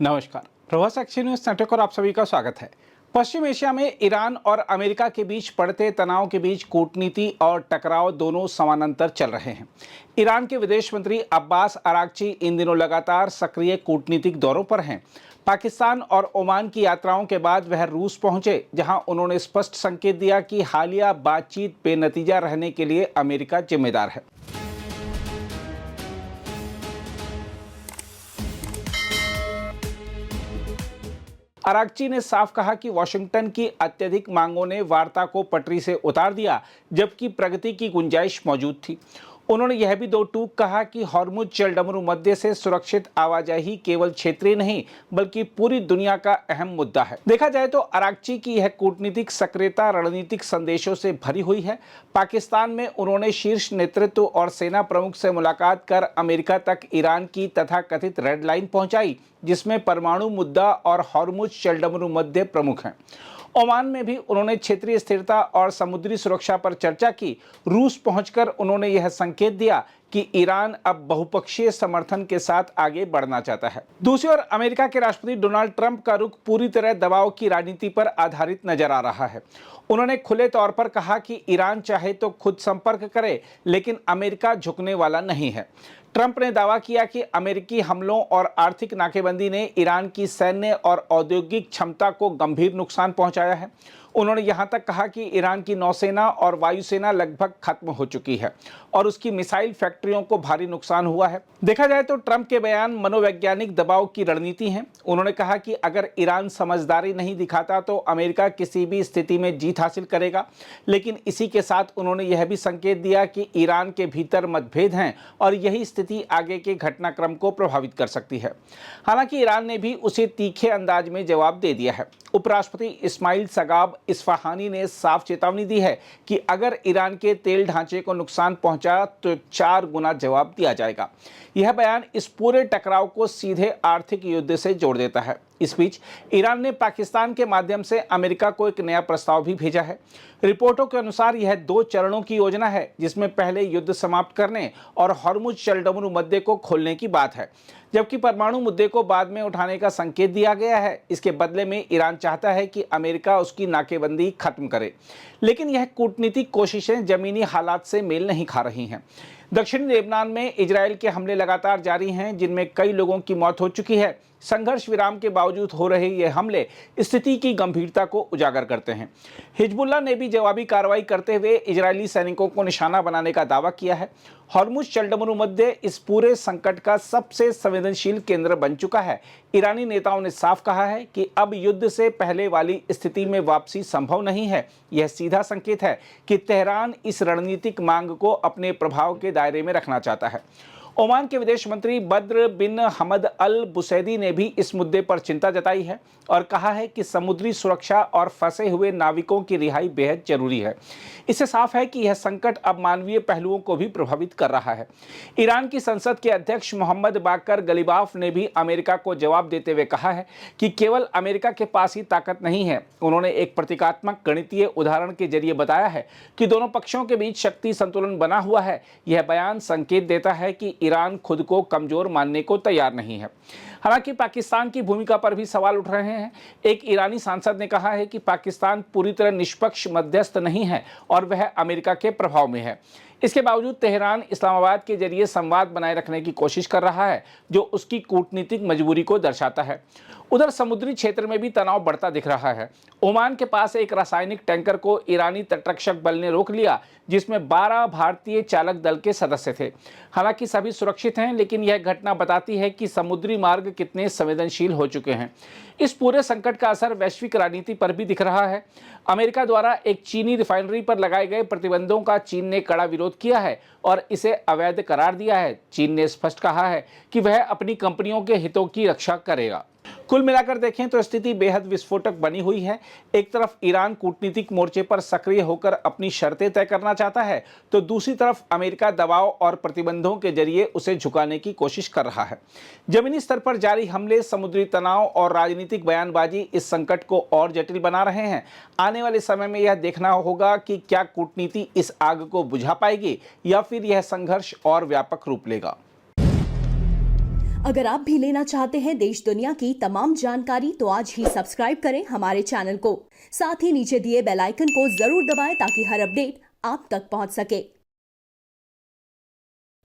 नमस्कार। Prabhas action news network और आप सभी का स्वागत है। पश्चिम एशिया में ईरान और अमेरिका के बीच बढ़ते तनाव के बीच कूटनीति और टकराव दोनों समानांतर चल रहे हैं। ईरान के विदेश मंत्री अब्बास अरागची इन दिनों लगातार सक्रिय कूटनीतिक दौरों पर हैं। पाकिस्तान और ओमान की यात्राओं के बाद वह रूस पहुंचे, जहां उन्होंने स्पष्ट संकेत दिया कि हालिया बातचीत बेनतीजा रहने के लिए अमेरिका जिम्मेदार है। अरागची ने साफ कहा कि वॉशिंगटन की अत्यधिक मांगों ने वार्ता को पटरी से उतार दिया, जबकि प्रगति की गुंजाइश मौजूद थी। उन्होंने यह भी दो टूक कहा कि हॉर्मुज जलडमरू मध्य से सुरक्षित आवाजाही केवल क्षेत्रीय नहीं बल्कि पूरी दुनिया का अहम मुद्दा है। देखा जाए तो अरागची की यह कूटनीतिक सक्रियता रणनीतिक संदेशों से भरी हुई है। पाकिस्तान में उन्होंने शीर्ष नेतृत्व और सेना प्रमुख से मुलाकात कर अमेरिका तक ईरान की तथाकथित रेड लाइन पहुंचाई, जिसमें परमाणु मुद्दा और हॉर्मुज जलडमरू मध्य प्रमुख हैं। ओमान में भी उन्होंने क्षेत्रीय स्थिरता और समुद्री सुरक्षा पर चर्चा की। रूस पहुंचकर उन्होंने यह संकेत दिया कि ईरान अब बहुपक्षीय समर्थन के साथ आगे बढ़ना चाहता है। दूसरी ओर अमेरिका के राष्ट्रपति डोनाल्ड ट्रंप का रुख पूरी तरह दबाव की राजनीति पर आधारित नजर आ रहा है। उन्होंने खुले तौर पर कहा कि ईरान चाहे तो खुद संपर्क करे, लेकिन अमेरिका झुकने वाला नहीं है। ट्रंप ने दावा किया कि अमेरिकी हमलों और आर्थिक नाकेबंदी ने ईरान की सैन्य और औद्योगिक क्षमता को गंभीर नुकसान पहुंचाया है। उन्होंने यहां तक कहा कि ईरान की नौसेना और वायुसेना लगभग खत्म हो चुकी है और उसकी मिसाइल फैक्ट्रियों को भारी नुकसान हुआ है। देखा जाए तो ट्रंप के बयान मनोवैज्ञानिक दबाव की रणनीति हैं। उन्होंने कहा कि अगर ईरान समझदारी नहीं दिखाता तो अमेरिका किसी भी स्थिति में जीत हासिल करेगा, लेकिन इसी के साथ उन्होंने यह भी संकेत दिया कि ईरान के भीतर मतभेद हैं और यही स्थिति आगे के घटनाक्रम को प्रभावित कर सकती है। हालांकि ईरान ने भी उसे तीखे अंदाज में जवाब दे दिया है। उपराष्ट्रपति इस्माइल सगाब इस्फहानी ने साफ चेतावनी दी है कि अगर ईरान के तेल ढांचे को नुकसान पहुंचा तो 4 गुना जवाब दिया जाएगा। यह बयान इस पूरे टकराव को सीधे आर्थिक युद्ध से जोड़ देता है। इस बीच ईरान ने पाकिस्तान के माध्यम से अमेरिका को एक नया प्रस्ताव भी भेजा है। रिपोर्टों के अनुसार यह 2 चरणों की योजना है, जिसमें पहले युद्ध समाप्त करने और हॉर्मुज जलडमरू मध्य को खोलने की बात है, जबकि परमाणु मुद्दे को बाद में उठाने का संकेत दिया गया है। इसके बदले में ईरान चाहता है कि अमेरिका उसकी नाकेबंदी खत्म करे, लेकिन यह कूटनीतिक कोशिशें जमीनी हालात से मेल नहीं खा रही हैं। दक्षिणी लेबनान में इजरायल के हमले लगातार जारी हैं, जिनमें कई लोगों की मौत हो चुकी है। संघर्ष विराम के बावजूद हो रहे ये हमले स्थिति की गंभीरता को उजागर करते हैं। हिजबुल्लाह ने भी जवाबी कार्रवाई करते हुए इजरायली सैनिकों को निशाना बनाने का दावा किया है। हॉर्मुज जलडमरू मध्य इस पूरे संकट का सबसे संवेदनशील केंद्र बन चुका है। ईरानी नेताओं ने साफ कहा है कि अब युद्ध से पहले वाली स्थिति में वापसी संभव नहीं है। यह सीधा संकेत है कि तेहरान इस रणनीतिक मांग को अपने प्रभाव के दायरे में रखना चाहता है। ओमान के विदेश मंत्री बद्र बिन हमद अल बुसैदी ने भी इस मुद्दे पर चिंता जताई है और कहा है कि समुद्री सुरक्षा और फंसे हुए नाविकों की रिहाई बेहद जरूरी है। इससे साफ है कि यह संकट अब मानवीय पहलुओं को भी प्रभावित कर रहा है। ईरान की संसद के अध्यक्ष मोहम्मद बाकर गलीबाफ ने भी अमेरिका को जवाब देते हुए कहा है कि केवल अमेरिका के पास ही ताकत नहीं है। उन्होंने एक प्रतीकात्मक गणितीय उदाहरण के जरिए बताया है कि दोनों पक्षों के बीच शक्ति संतुलन बना हुआ है। यह बयान संकेत देता है कि ईरान खुद को कमजोर मानने को तैयार नहीं है। हालांकि पाकिस्तान की भूमिका पर भी सवाल उठ रहे हैं। एक ईरानी सांसद ने कहा है कि पाकिस्तान पूरी तरह निष्पक्ष मध्यस्थ नहीं है और वह अमेरिका के प्रभाव में है। इसके बावजूद तेहरान इस्लामाबाद के जरिए संवाद बनाए रखने की कोशिश कर रहा है, जो उसकी कूटनीतिक मजबूरी को दर्शाता है। उधर समुद्री क्षेत्र में भी तनाव बढ़ता दिख रहा है। ओमान के पास एक रासायनिक टैंकर को ईरानी तटरक्षक बल ने रोक लिया, जिसमें 12 भारतीय चालक दल के सदस्य थे। हालांकि सभी सुरक्षित हैं, लेकिन यह घटना बताती है कि समुद्री मार्ग कितने संवेदनशील हो चुके हैं। इस पूरे संकट का असर वैश्विक राजनीति पर भी दिख रहा है। अमेरिका द्वारा एक चीनी रिफाइनरी पर लगाए गए प्रतिबंधों का चीन ने कड़ा विरोध किया है और इसे अवैध करार दिया है। चीन ने स्पष्ट कहा है कि वह अपनी कंपनियों के हितों की रक्षा करेगा। कुल मिलाकर देखें तो स्थिति बेहद विस्फोटक बनी हुई है। एक तरफ ईरान कूटनीतिक मोर्चे पर सक्रिय होकर अपनी शर्तें तय करना चाहता है, तो दूसरी तरफ अमेरिका दबाव और प्रतिबंधों के जरिए उसे झुकाने की कोशिश कर रहा है। जमीनी स्तर पर जारी हमले, समुद्री तनाव और राजनीतिक बयानबाजी इस संकट को और जटिल बना रहे हैं। आने वाले समय में यह देखना होगा कि क्या कूटनीति इस आग को बुझा पाएगी या फिर यह संघर्ष और व्यापक रूप लेगा। अगर आप भी लेना चाहते हैं देश दुनिया की तमाम जानकारी तो आज ही सब्सक्राइब करें हमारे चैनल को। साथ ही नीचे दिए बेल आइकन को जरूर दबाएं ताकि हर अपडेट आप तक पहुंच सके।